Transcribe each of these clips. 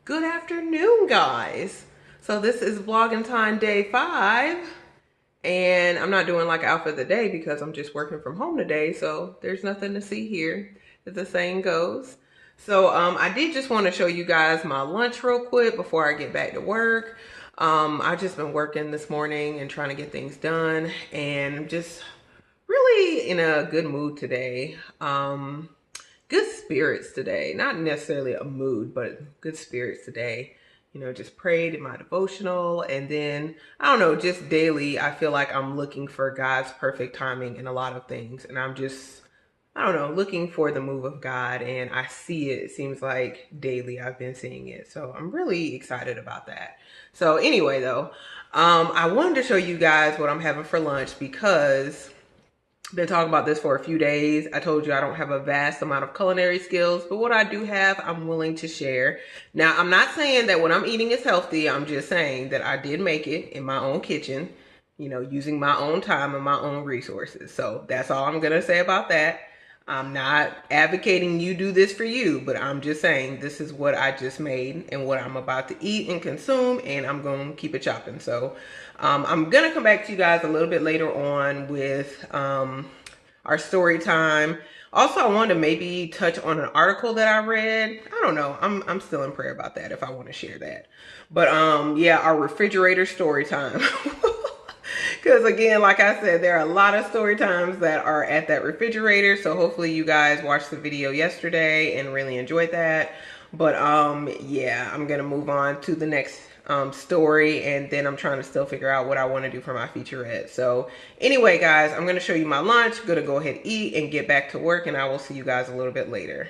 Good afternoon, guys. So this is vlogging time day 5, and I'm not doing like outfit of the day because I'm just working from home today, so there's nothing to see here, as the saying goes. So I did just want to show you guys my lunch real quick before I get back to work. I just been working this morning and trying to get things done, and I'm just really in a good mood today. Good spirits today. Not necessarily a mood, but good spirits today. You know, just prayed in my devotional, and then I don't know, just daily I feel like I'm looking for God's perfect timing in a lot of things, and I'm just, I don't know, looking for the move of God, and I see it. It seems like daily I've been seeing it, so I'm really excited about that. So anyway though, I wanted to show you guys what I'm having for lunch because been talking about this for a few days. I told you I don't have a vast amount of culinary skills, but what I do have, I'm willing to share. Now, I'm not saying that what I'm eating is healthy. I'm just saying that I did make it in my own kitchen, you know, using my own time and my own resources. So that's all I'm going to say about that. I'm not advocating you do this for you, but I'm just saying this is what I just made and what I'm about to eat and consume, and I'm going to keep it chopping. So I'm going to come back to you guys a little bit later on with our story time. Also, I wanted to maybe touch on an article that I read. I don't know. I'm still in prayer about that if I want to share that. But yeah, our refrigerator story time. Because again, like I said, there are a lot of story times that are at that refrigerator. So hopefully you guys watched the video yesterday and really enjoyed that. But yeah, I'm going to move on to the next story, and then I'm trying to still figure out what I want to do for my featurette. So anyway, guys, I'm going to show you my lunch. I'm going to go ahead, eat, and get back to work, and I will see you guys a little bit later.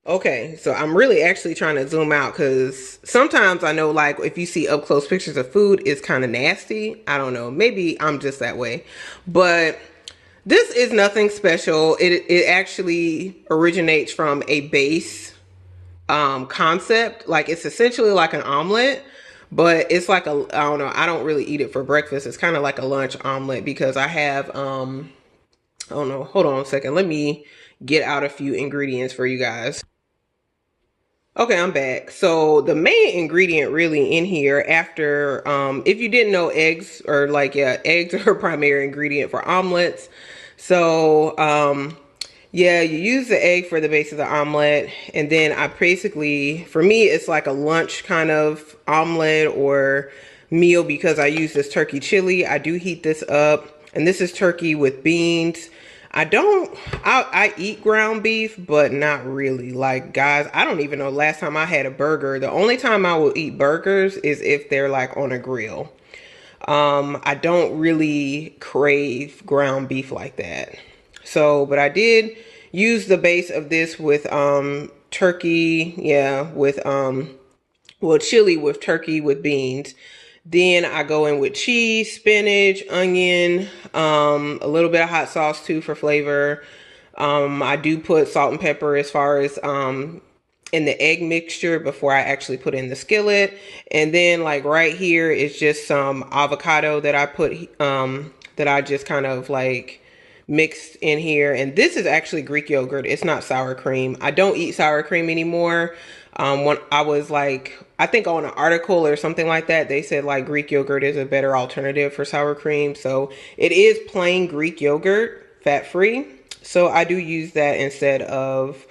Okay, so I'm really actually trying to zoom out because sometimes I know, like, if you see up close pictures of food, it's kind of nasty. I don't know, maybe I'm just that way, but this is nothing special. It actually originates from a base concept. Like, it's essentially like an omelet, but it's like a, I don't know, I don't really eat it for breakfast. It's kind of like a lunch omelet because I have I don't know, hold on a second, let me get out a few ingredients for you guys. Okay, I'm back. So the main ingredient really in here, after, if you didn't know, eggs are like, yeah, eggs are a primary ingredient for omelets. So, yeah, you use the egg for the base of the omelet. And then I basically, for me, it's like a lunch kind of omelet or meal because I use this turkey chili. I do heat this up, and this is turkey with beans. I eat ground beef, but not really. Like, guys, I don't even know last time I had a burger. The only time I will eat burgers is if they're like on a grill. I don't really crave ground beef like that. So, but I did use the base of this with turkey, yeah, with well, chili with turkey with beans. Then I go in with cheese, spinach, onion, a little bit of hot sauce too for flavor. I do put salt and pepper as far as in the egg mixture before I actually put in the skillet. And then like right here is just some avocado that I put that I just kind of like mixed in here. And this is actually Greek yogurt. It's not sour cream. I don't eat sour cream anymore. When I was like, I think on an article or something like that, they said like Greek yogurt is a better alternative for sour cream. So it is plain Greek yogurt, fat-free. So I do use that instead of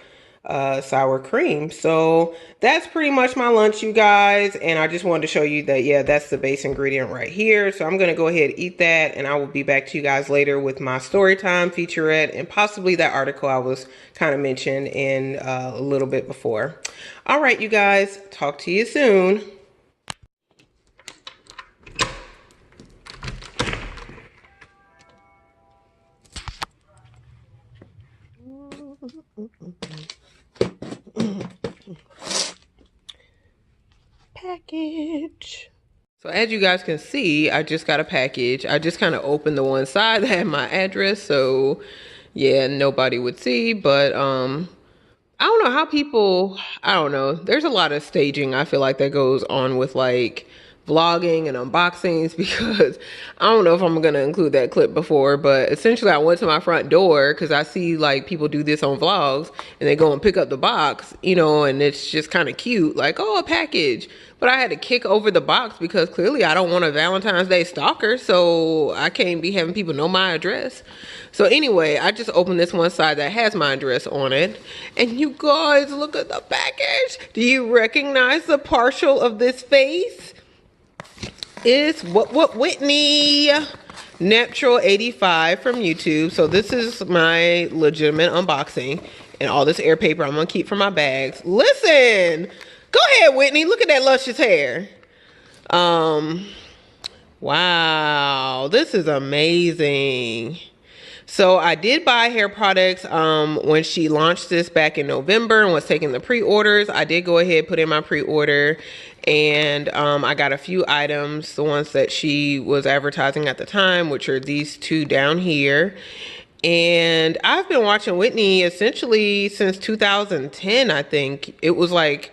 sour cream. So that's pretty much my lunch, you guys. And I just wanted to show you that, yeah, that's the base ingredient right here. So I'm going to go ahead and eat that, and I will be back to you guys later with my Storytime featurette and possibly that article I was kind of mentioned in a little bit before. All right, you guys, talk to you soon. Package. So as you guys can see, I just got a package. I just kind of opened the one side that had my address, so yeah, nobody would see. But I don't know how people, I don't know, there's a lot of staging I feel like that goes on with like vlogging and unboxings because I don't know if I'm gonna include that clip before, but essentially I went to my front door because I see like people do this on vlogs and they go and pick up the box, you know, and it's just kind of cute, like, oh, a package. But I had to kick over the box because clearly I don't want a Valentine's Day stalker, so I can't be having people know my address. So anyway, I just opened this one side that has my address on it. And you guys, look at the package. Do you recognize the partial of this face? It's what Whitney Natural 85 from YouTube. So this is my legitimate unboxing, and all this air paper I'm gonna keep for my bags. Listen, go ahead, Whitney. Look at that luscious hair. Wow, this is amazing. So I did buy hair products when she launched this back in November and was taking the pre-orders. I did go ahead, put in my pre-order, and I got a few items, the ones that she was advertising at the time, which are these two down here. And I've been watching Whitney essentially since 2010, I think. It was like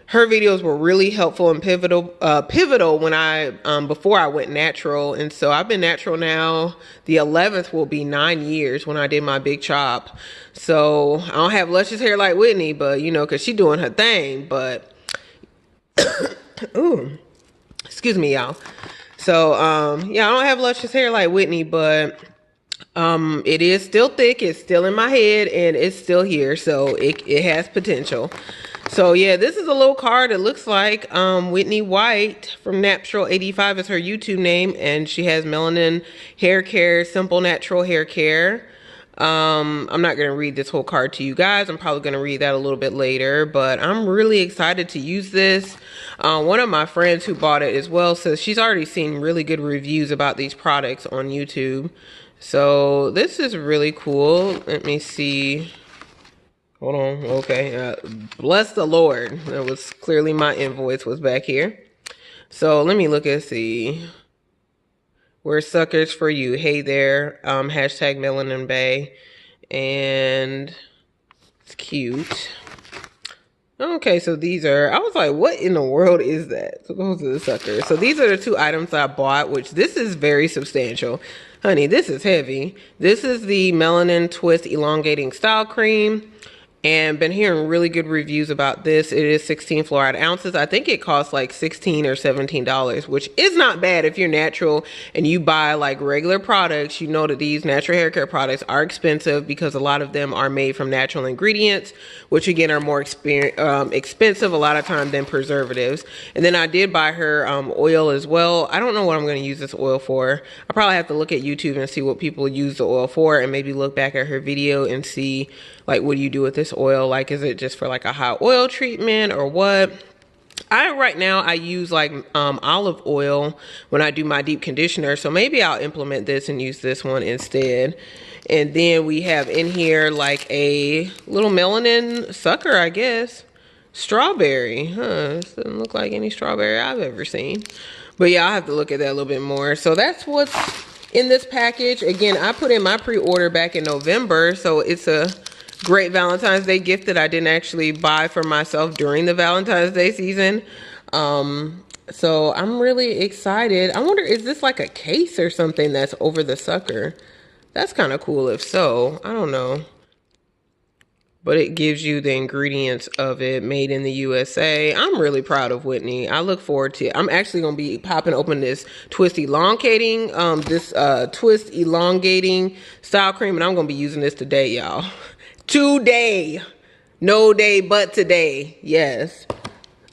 her videos were really helpful and pivotal when I before I went natural. And so I've been natural now. The 11th will be 9 years when I did my big chop. So I don't have luscious hair like Whitney, but you know, because she's doing her thing. But ooh, excuse me, y'all. So yeah, I don't have luscious hair like Whitney, but it is still thick. It's still in my head, and it's still here, so it has potential. So yeah, this is a little card. It looks like Whitney White from Natural 85 is her YouTube name, and she has Melanin Hair Care, Simple Natural Hair Care. I'm not going to read this whole card to you guys. I'm probably going to read that a little bit later, but I'm really excited to use this. One of my friends who bought it as well says she's already seen really good reviews about these products on YouTube. So this is really cool. Let me see. Hold on. Okay. Bless the Lord. That was clearly my invoice was back here. So let me look and see. We're suckers for you. Hey there. Hashtag Melanin Bay. And it's cute. Okay, so these are, I was like, what in the world is that? So those are the suckers. So these are the two items I bought, which this is very substantial. Honey, this is heavy. This is the Melanin Twist Elongating Style Cream. And been hearing really good reviews about this. It is 16 fluoride ounces. I think it costs like $16 or $17, which is not bad if you're natural and you buy like regular products. You know that these natural hair care products are expensive because a lot of them are made from natural ingredients, which again are more expensive a lot of time than preservatives. And then I did buy her oil as well. I don't know what I'm going to use this oil for. I probably have to look at YouTube and see what people use the oil for, and maybe look back at her video and see like, what do you do with this oil? Like, is it just for like a hot oil treatment or what? Right now I use like olive oil when I do my deep conditioner. So maybe I'll implement this and use this one instead. And then we have in here like a little melanin sucker, I guess. Strawberry, this doesn't look like any strawberry I've ever seen. But yeah, I'll have to look at that a little bit more. So that's what's in this package. Again, I put in my pre-order back in November. So it's a great Valentine's Day gift that I didn't actually buy for myself during the Valentine's Day season. So I'm really excited. I wonder, is this like a case or something that's over the sucker? That's kind of cool if so. I don't know. But it gives you the ingredients of it, made in the USA. I'm really proud of Whitney. I look forward to it. I'm actually going to be popping open this twist elongating style cream, and I'm going to be using this today, y'all. Today. No day but today. Yes.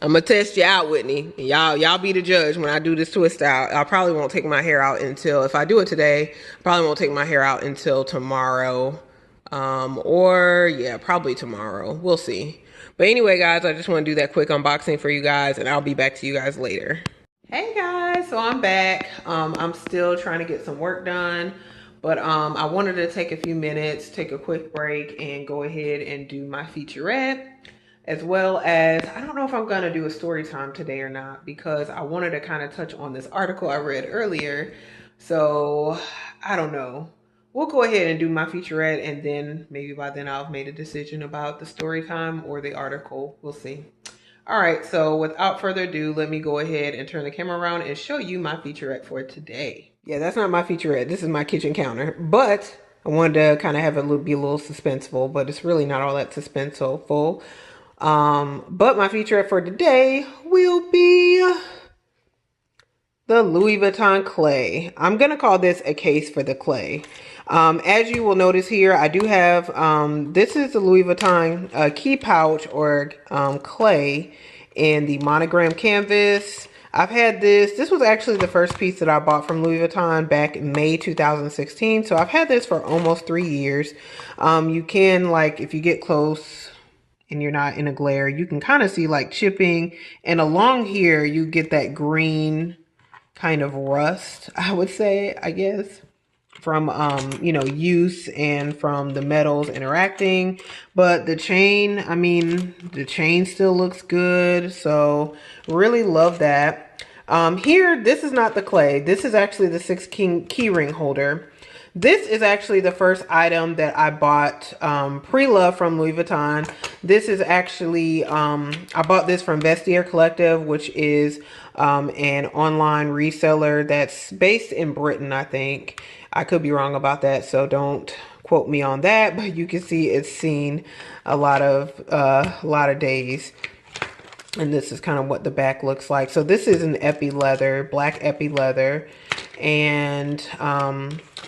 I'm gonna test you out, Whitney. Y'all be the judge when I do this twist out. I probably won't take my hair out until, if I do it today, I probably won't take my hair out until tomorrow. Or yeah, probably tomorrow. We'll see. But anyway, guys, I just want to do that quick unboxing for you guys, and I'll be back to you guys later. Hey guys, so I'm back. I'm still trying to get some work done. But I wanted to take a few minutes, take a quick break, and go ahead and do my featurette. As well as, I don't know if I'm going to do a story time today or not, because I wanted to kind of touch on this article I read earlier. So, I don't know. We'll go ahead and do my featurette, and then maybe by then I'll have made a decision about the story time or the article. We'll see. All right, so without further ado, let me go ahead and turn the camera around and show you my featurette for today. Yeah, that's not my featurette. This is my kitchen counter, but I wanted to kind of have it be a little suspenseful, but it's really not all that suspenseful. But my featurette for today will be the Louis Vuitton clay. I'm gonna call this a case for the clay. As you will notice here, I do have, this is the Louis Vuitton key pouch or clay in the Monogram canvas. I've had this was actually the first piece that I bought from Louis Vuitton back in May 2016. So I've had this for almost 3 years. You can, like, if you get close and you're not in a glare, you can kind of see like chipping, and along here you get that green kind of rust, I would say, I guess, from you know, use and from the metals interacting. But the chain, I mean, the chain still looks good, so really love that. Here, this is not the clay, this is actually the 6 key ring holder. This is actually the first item that I bought pre-love from Louis Vuitton. This is actually, I bought this from Vestiaire Collective, which is an online reseller that's based in Britain, I think. I could be wrong about that, so don't quote me on that, but you can see it's seen a lot of days. And this is kind of what the back looks like. So this is an epi leather, black epi leather. And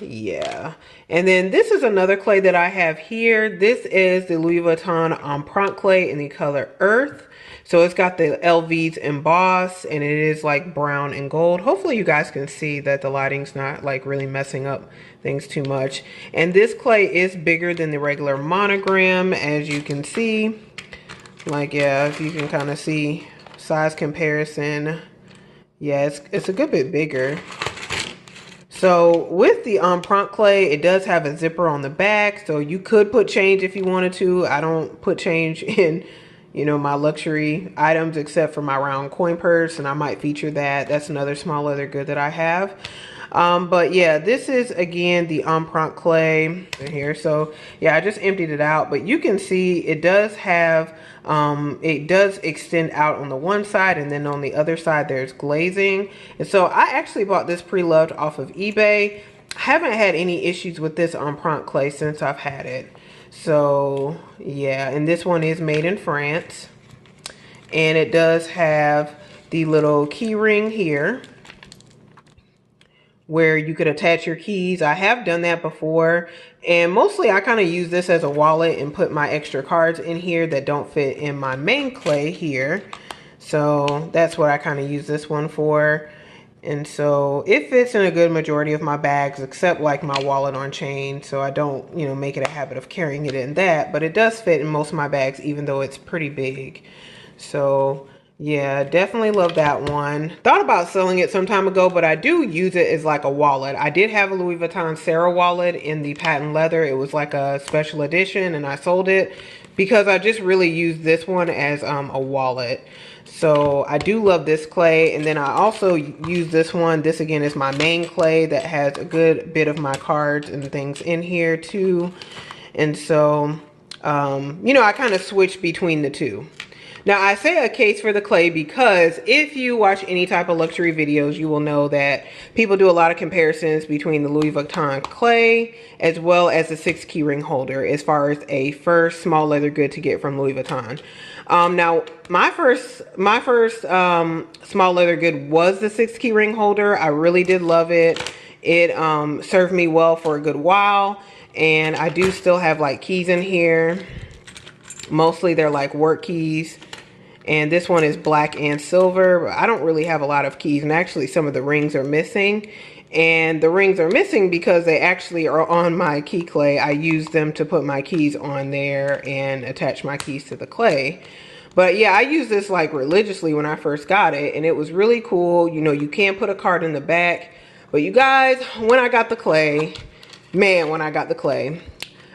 yeah. And then this is another clay that I have here. This is the Louis Vuitton Empriente clay in the color Earth. So it's got the LVs embossed, and it is like brown and gold. Hopefully you guys can see that the lighting's not like really messing up things too much. And this clay is bigger than the regular Monogram, as you can see. Like, yeah, if you can kind of see size comparison, yeah, it's a good bit bigger. So with the Empriente clay, it does have a zipper on the back, so you could put change if you wanted to. I don't put change in, you know, my luxury items except for my round coin purse, and I might feature that. That's another small leather good that I have. But yeah, this is again the Empriente clay in here. So yeah, I just emptied it out, but you can see it does have, it does extend out on the one side, and then on the other side there's glazing. And so I actually bought this pre-loved off of eBay. I haven't had any issues with this Empriente clay since I've had it. So yeah, and this one is made in France, and it does have the little key ring here where you could attach your keys. I have done that before, and mostly I kind of use this as a wallet and put my extra cards in here that don't fit in my main clay here. So that's what I kind of use this one for. And so it fits in a good majority of my bags, except like my wallet on chain. So I don't, you know, make it a habit of carrying it in that, but it does fit in most of my bags, even though it's pretty big. So yeah, definitely love that one. Thought about selling it some time ago, but I do use it as like a wallet. I did have a Louis Vuitton Sarah wallet in the patent leather. It was like a special edition, and I sold it because I just really used this one as a wallet. So I do love this clay. And then I also use this one. This again is my main clay that has a good bit of my cards and things in here too. And so, you know, I kind of switch between the two. Now, I say a case for the clay because if you watch any type of luxury videos, you will know that people do a lot of comparisons between the Louis Vuitton clay as well as the 6 key ring holder as far as a first small leather good to get from Louis Vuitton. Now, my first small leather good was the 6 key ring holder. I really did love it. It served me well for a good while, and I do still have like keys in here. Mostly they're like work keys. And this one is black and silver. I don't really have a lot of keys, and actually some of the rings are missing. And the rings are missing because they actually are on my key clay. I use them to put my keys on there and attach my keys to the clay. But yeah, I used this like religiously when I first got it, and it was really cool. You know, you can put a card in the back. But you guys, when I got the clay, man, when I got the clay,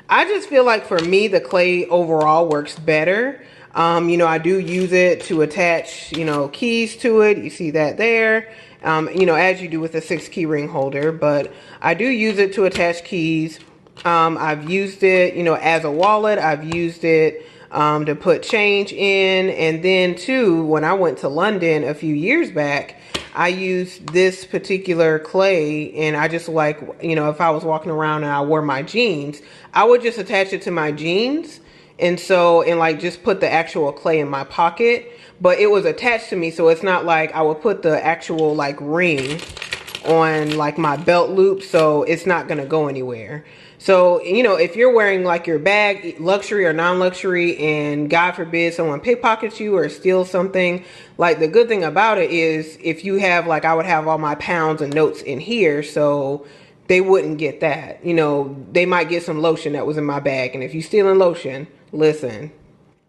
I just feel like for me, the clay overall works better. You know, I do use it to attach, you know, keys to it. You see that there, you know, as you do with a 6 key ring holder, but I do use it to attach keys. I've used it, you know, as a wallet. I've used it to put change in. And then too, when I went to London a few years back, I used this particular clay, and I just like, you know, if I was walking around and I wore my jeans, I would just attach it to my jeans. And so, and like just put the actual clay in my pocket, but it was attached to me. So it's not like I would put the actual like ring on like my belt loop, so it's not going to go anywhere. So, you know, if you're wearing like your bag, luxury or non-luxury, and God forbid someone pickpockets you or steals something, like the good thing about it is if you have, like, I would have all my pounds and notes in here, so they wouldn't get that. You know, they might get some lotion that was in my bag, and if you stealing lotion, listen,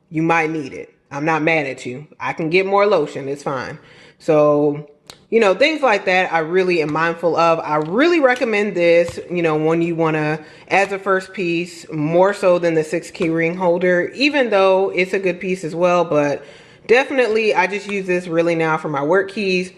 you might need it. I'm not mad at you. I can get more lotion. It's fine. So, you know, things like that I really am mindful of. I really recommend this, you know, when you want to, as a first piece, more so than the 6 key ring holder, even though it's a good piece as well. But definitely, I just use this really now for my work keys.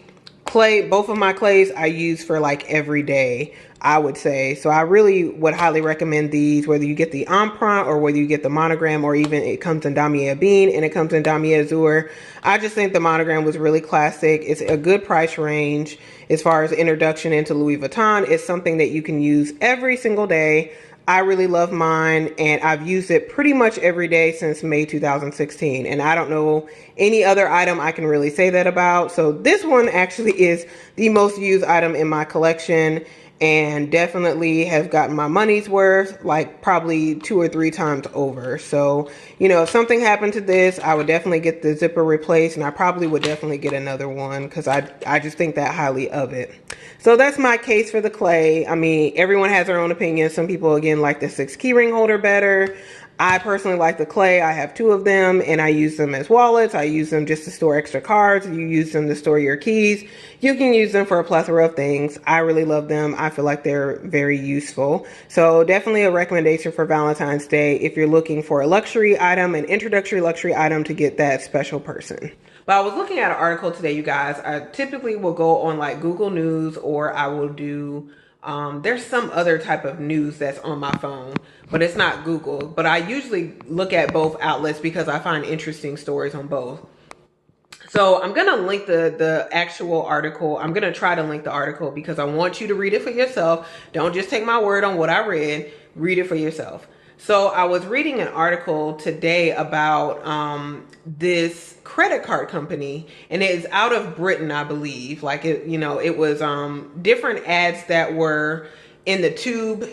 Clay, both of my clays I use for like every day, I would say. So I really would highly recommend these, whether you get the Empriente or whether you get the Monogram, or even it comes in Damier Bean and it comes in Damier Azur. I just think the Monogram was really classic. It's a good price range as far as introduction into Louis Vuitton. It's something that you can use every single day. I really love mine, and I've used it pretty much every day since May 2016. And I don't know any other item I can really say that about. So this one actually is the most used item in my collection, and definitely has gotten my money's worth, like probably 2 or 3 times over. So, you know, if something happened to this, I would definitely get the zipper replaced, and I probably would definitely get another one because I just think that highly of it. So that's my case for the clay. I mean, everyone has their own opinion. Some people, again, like the 6 key ring holder better. I personally like the clay. I have 2 of them, and I use them as wallets. I use them just to store extra cards. You use them to store your keys. You can use them for a plethora of things. I really love them. I feel like they're very useful. So definitely a recommendation for Valentine's Day if you're looking for a luxury item, an introductory luxury item to get that special person. But I was looking at an article today, you guys. I typically will go on like Google News, or I will do, there's some other type of news that's on my phone, but it's not Google. But I usually look at both outlets because I find interesting stories on both. So I'm going to link the actual article. I'm going to try to link the article because I want you to read it for yourself. Don't just take my word on what I read. Read it for yourself. So I was reading an article today about this credit card company, and it is out of Britain, I believe. Like, it, you know, it was different ads that were in the tube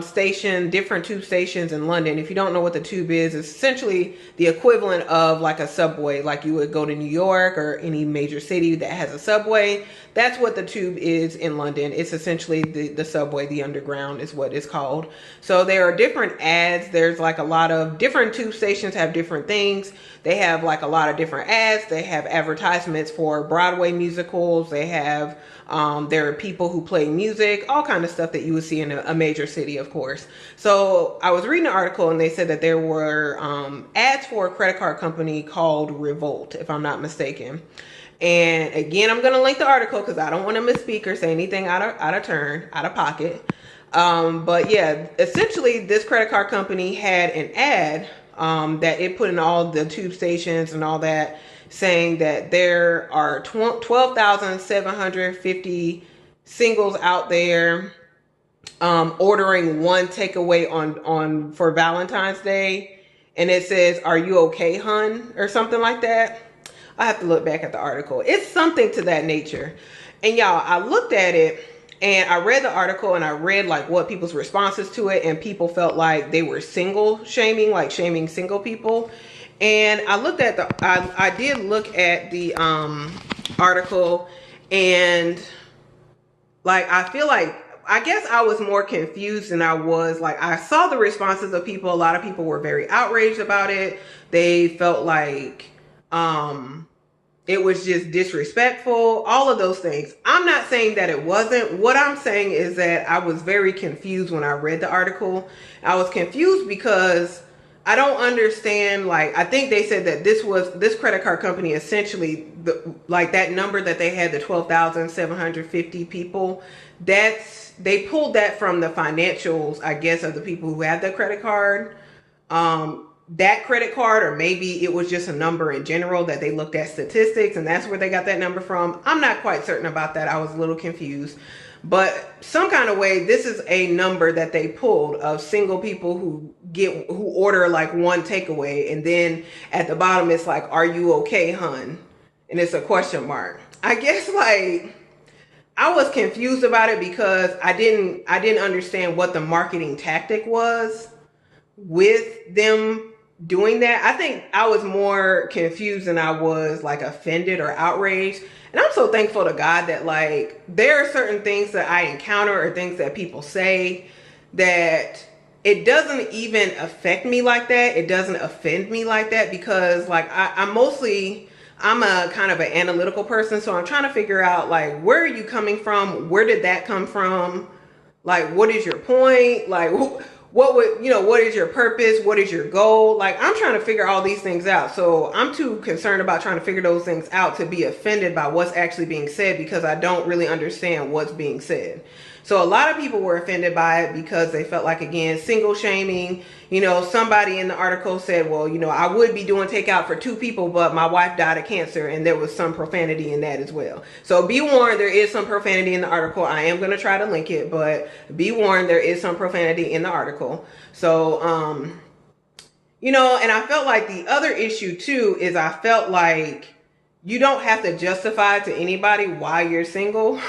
station, different tube stations in London. If you don't know what the tube is, it's essentially the equivalent of like a subway. Like you would go to New York or any major city that has a subway. That's what the tube is in London. It's essentially the subway, the underground is what it's called. So there are different ads. There's like a lot of different tube stations have different things. They have like a lot of different ads. They have advertisements for Broadway musicals. They have, there are people who play music, all kind of stuff that you would see in a major city, of course. So I was reading an article, and they said that there were ads for a credit card company called Revolt, if I'm not mistaken. And again, I'm going to link the article because I don't want to misspeak or say anything out of turn, out of pocket. But yeah, essentially this credit card company had an ad that it put in all the tube stations and all that, saying that there are 12,750 singles out there ordering one takeaway on for Valentine's Day. And it says, "Are you okay, hun?" or something like that. I have to look back at the article. It's something to that nature. And y'all, I looked at it and I read the article, and I read like what people's responses to it, and people felt like they were single shaming, like shaming single people. And I looked at I did look at the article, and like I feel like, I guess I was more confused than I was. Like, I saw the responses of people. A lot of people were very outraged about it. They felt like it was just disrespectful, all of those things. I'm not saying that it wasn't. What I'm saying is that I was very confused when I read the article. I was confused because I don't understand. Like, I think they said that this credit card company, essentially, like that number that they had, the 12,750 people, they pulled that from the financials, I guess, of the people who had the credit card. that credit card, or maybe it was just a number in general that they looked at statistics and that's where they got that number from. I'm not quite certain about that. I was a little confused, but some kind of way, this is a number that they pulled of single people who order like one takeaway, and then at the bottom it's like, are you okay, hun? And it's a question mark. I guess like I was confused about it because I didn't understand what the marketing tactic was with them doing that. I think I was more confused than I was like offended or outraged. And I'm so thankful to God that like there are certain things that I encounter or things that people say that it doesn't even affect me like that. It doesn't offend me like that, because like I'm a kind of an analytical person. So I'm trying to figure out like, where are you coming from? Where did that come from? Like, what is your point? Like, what is your purpose? What is your goal? Like, I'm trying to figure all these things out. So I'm too concerned about trying to figure those things out to be offended by what's actually being said, because I don't really understand what's being said. So a lot of people were offended by it because they felt like, again, single shaming. Somebody in the article said, well, I would be doing takeout for 2 people, but my wife died of cancer, and there was some profanity in that as well. So be warned, there is some profanity in the article. I am going to try to link it, but be warned, there is some profanity in the article. So, and I felt like the other issue too is I felt like you don't have to justify to anybody why you're single.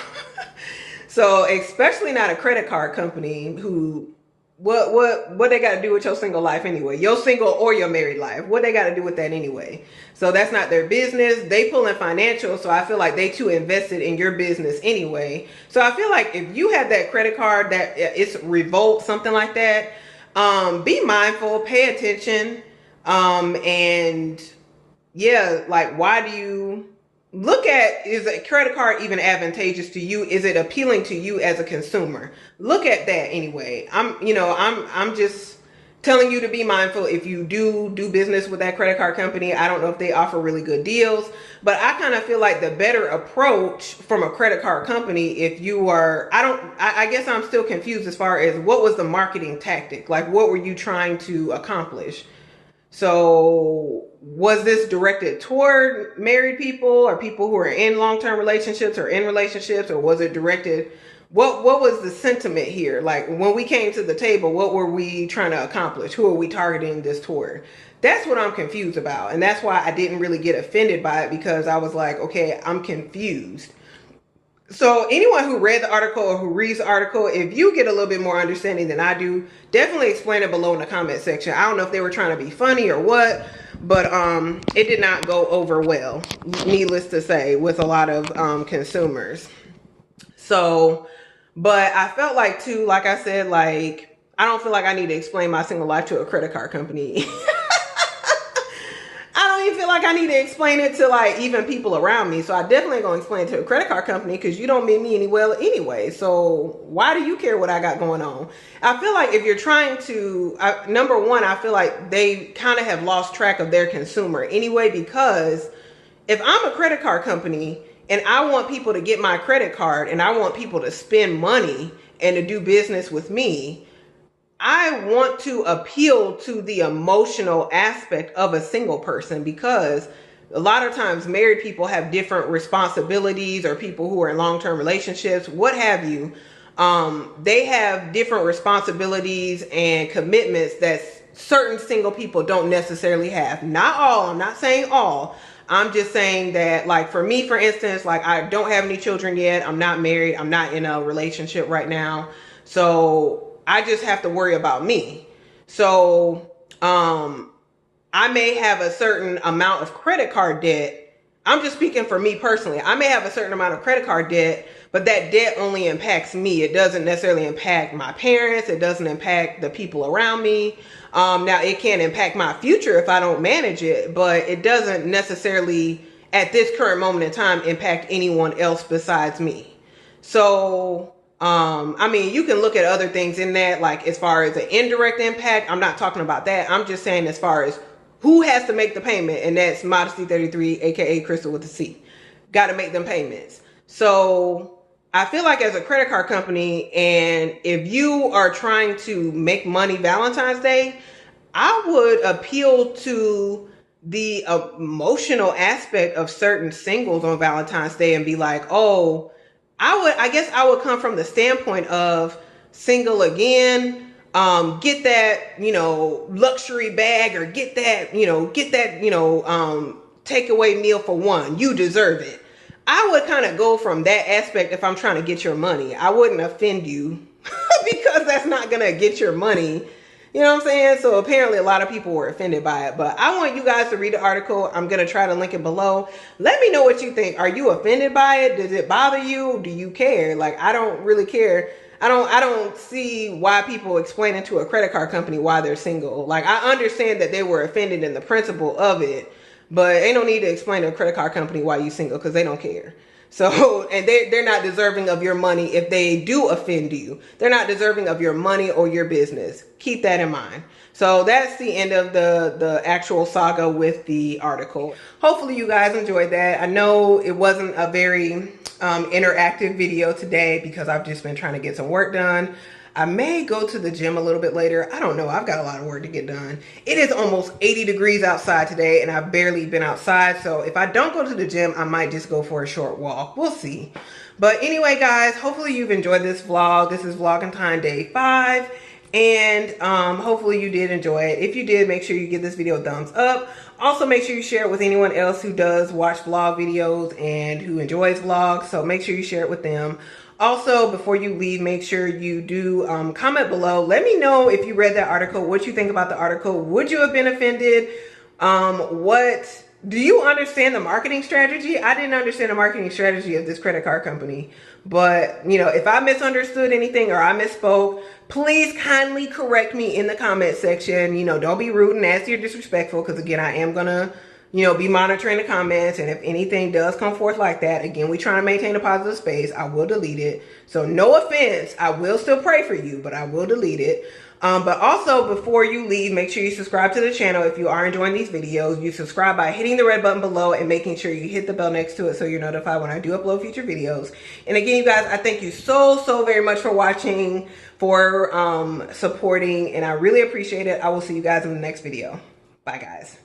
So especially not a credit card company who, what they got to do with your single life anyway? Your single or your married life. What they got to do with that anyway? So that's not their business. They pull in financial. So I feel like they too invested in your business anyway. So I feel like if you have that credit card that it's Revolt, something like that, be mindful, pay attention. And yeah, like, why do you look at, is a credit card even advantageous to you? Is it appealing to you as a consumer? Look at that anyway. I'm just telling you to be mindful if you do business with that credit card company. I don't know if they offer really good deals, but I kind of feel like the better approach from a credit card company, if you are, I guess I'm still confused as far as what was the marketing tactic? Like, what were you trying to accomplish? So was this directed toward married people or people who are in long-term relationships or in relationships, or was it directed, what was the sentiment here? Like, when we came to the table, what were we trying to accomplish? Who are we targeting this toward? That's what I'm confused about. And that's why I didn't really get offended by it, because I was like, okay, I'm confused. So anyone who read the article or who reads the article, if you get a little bit more understanding than I do, definitely explain it below in the comment section. I don't know if they were trying to be funny or what, but it did not go over well, needless to say, with a lot of consumers. So, but I felt like too, like I said, like, I don't feel like I need to explain my single life to a credit card company. I don't even feel like I need to explain it to like even people around me. So I definitely gonna explain it to a credit card company, because you don't mean me any well anyway. So why do you care what I got going on? I feel like if you're trying to, number one, I feel like they kind of have lost track of their consumer anyway, because if I'm a credit card company and I want people to get my credit card and I want people to spend money and to do business with me, I want to appeal to the emotional aspect of a single person, because a lot of times married people have different responsibilities, or people who are in long-term relationships, what have you. They have different responsibilities and commitments that certain single people don't necessarily have. Not all, I'm not saying all. I'm just saying that, like, for me, for instance, like, I don't have any children yet. I'm not married. I'm not in a relationship right now. So I just have to worry about me. So I may have a certain amount of credit card debt. I'm just speaking for me personally. I may have a certain amount of credit card debt, but that debt only impacts me. It doesn't necessarily impact my parents. It doesn't impact the people around me. Now, it can impact my future if I don't manage it, but it doesn't necessarily, at this current moment in time, impact anyone else besides me. So I mean, you can look at other things in that, like as far as the indirect impact. I'm not talking about that. I'm just saying as far as who has to make the payment, and that's Modesty 33, aka Crystal with a C. Got to make them payments. So I feel like as a credit card company, and if you are trying to make money Valentine's Day, I would appeal to the emotional aspect of certain singles on Valentine's Day and be like, oh, I guess I would come from the standpoint of single again, get that, luxury bag, or get that, takeaway meal for one. You deserve it. I would kind of go from that aspect if I'm trying to get your money. I wouldn't offend you because that's not going to get your money. You know what I'm saying? So apparently a lot of people were offended by it, but I want you guys to read the article. I'm going to try to link it below. Let me know what you think. Are you offended by it? Does it bother you? Do you care? Like, I don't really care. I don't see why people explaining to a credit card company why they're single. Like, I understand that they were offended in the principle of it, but ain't no need to explain to a credit card company why you single, because they don't care. So, and they're not deserving of your money if they do offend you. They're not deserving of your money or your business. Keep that in mind. So that's the end of the actual saga with the article. Hopefully you guys enjoyed that. I know it wasn't a very interactive video today because I've just been trying to get some work done. I may go to the gym a little bit later. I don't know. I've got a lot of work to get done. It is almost 80 degrees outside today and I've barely been outside. So if I don't go to the gym, I might just go for a short walk. We'll see. But anyway, guys, hopefully you've enjoyed this vlog. This is Vlogentine Day 5. And hopefully you did enjoy it. If you did, make sure you give this video a thumbs up. Also, make sure you share it with anyone else who does watch vlog videos and who enjoys vlogs. So make sure you share it with them. Also, before you leave, make sure you do comment below. Let me know if you read that article, what you think about the article. Would you have been offended? Do you understand the marketing strategy? I didn't understand the marketing strategy of this credit card company. But, if I misunderstood anything or I misspoke, please kindly correct me in the comment section. Don't be rude and nasty or disrespectful, because again, I am going to be monitoring the comments, and if anything does come forth like that, again, we trying to maintain a positive space, I will delete it. So no offense, I will still pray for you, but I will delete it. But also, before you leave, make sure you subscribe to the channel if you are enjoying these videos. You subscribe by hitting the red button below and making sure you hit the bell next to it so you're notified when I do upload future videos. And again, you guys, I thank you so very much for watching, for supporting, and I really appreciate it. I will see you guys in the next video. Bye, guys.